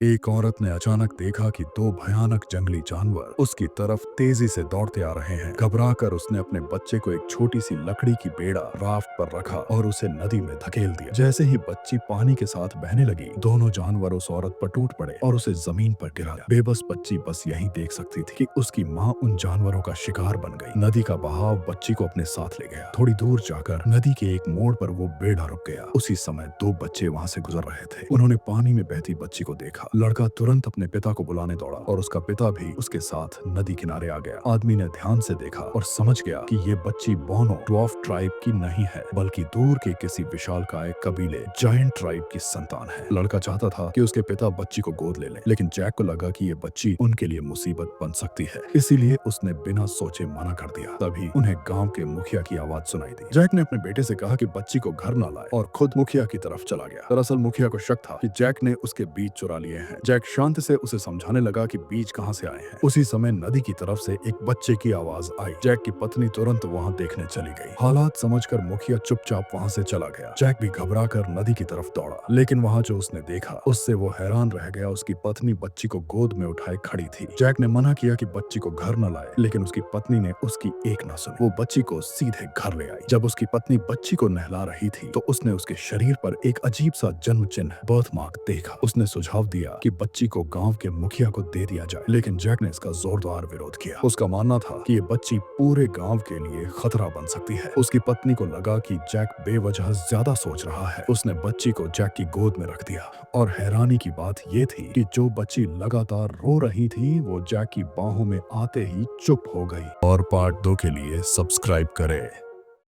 एक औरत ने अचानक देखा कि दो भयानक जंगली जानवर उसकी तरफ तेजी से दौड़ते आ रहे हैं। घबराकर उसने अपने बच्चे को एक छोटी सी लकड़ी की बेड़ा राफ्ट पर रखा और उसे नदी में धकेल दिया। जैसे ही बच्ची पानी के साथ बहने लगी, दोनों जानवर उस औरत पर टूट पड़े और उसे जमीन पर गिरा दिया। बेबस बच्ची बस यही देख सकती थी कि उसकी माँ उन जानवरों का शिकार बन गई। नदी का बहाव बच्ची को अपने साथ ले गया। थोड़ी दूर जाकर नदी के एक मोड़ पर वो बेड़ा रुक गया। उसी समय दो बच्चे वहां से गुजर रहे थे। उन्होंने पानी में बहती बच्ची को देखा। लड़का तुरंत अपने पिता को बुलाने दौड़ा और उसका पिता भी उसके साथ नदी किनारे आ गया। आदमी ने ध्यान से देखा और समझ गया कि ये बच्ची बोनो ड्वार्फ ट्राइब की नहीं है, बल्कि दूर के किसी विशालकाय कबीले जायंट ट्राइब की संतान है। लड़का चाहता था कि उसके पिता बच्ची को गोद ले लें, लेकिन जैक को लगा कि ये बच्ची उनके लिए मुसीबत बन सकती है, इसीलिए उसने बिना सोचे मना कर दिया। तभी उन्हें गांव के मुखिया की आवाज सुनाई दी। जैक ने अपने बेटे से कहा कि बच्ची को घर न लाए और खुद मुखिया की तरफ चला गया। दरअसल मुखिया को शक था कि जैक ने उसके बीज चुरा लिए हैं। जैक शांत से उसे समझाने लगा कि बीज कहां से आए हैं। उसी समय नदी की तरफ से एक बच्चे की आवाज आई। जैक की पत्नी तुरंत वहां देखने चली गई। हालात समझकर मुखिया चुपचाप वहां से चला गया। जैक भी घबराकर नदी की तरफ दौड़ा, लेकिन वहां जो उसने देखा उससे वो हैरान रह गया। उसकी पत्नी बच्ची को गोद में उठाए खड़ी थी। जैक ने मना किया कि बच्ची को घर न लाए, लेकिन उसकी पत्नी ने उसकी एक न सुनी। वो बच्ची को सीधे घर ले आई। जब उसकी पत्नी बच्ची को नहला रही थी तो उसने उसके शरीर पर एक अजीब सा जन्म चिन्ह बर्थ मार्क देखा। उसने सुझाव दिया कि बच्ची को गांव के मुखिया को दे दिया जाए, लेकिन जैक ने इसका जोरदार विरोध किया। उसका मानना था कि ये बच्ची पूरे गांव के लिए खतरा बन सकती है। उसकी पत्नी को लगा कि जैक बेवजह ज्यादा सोच रहा है। उसने बच्ची को जैक की गोद में रख दिया और हैरानी की बात यह थी कि जो बच्ची लगातार रो रही थी वो जैक की बाहों में आते ही चुप हो गई। और पार्ट 2 के लिए सब्सक्राइब करें।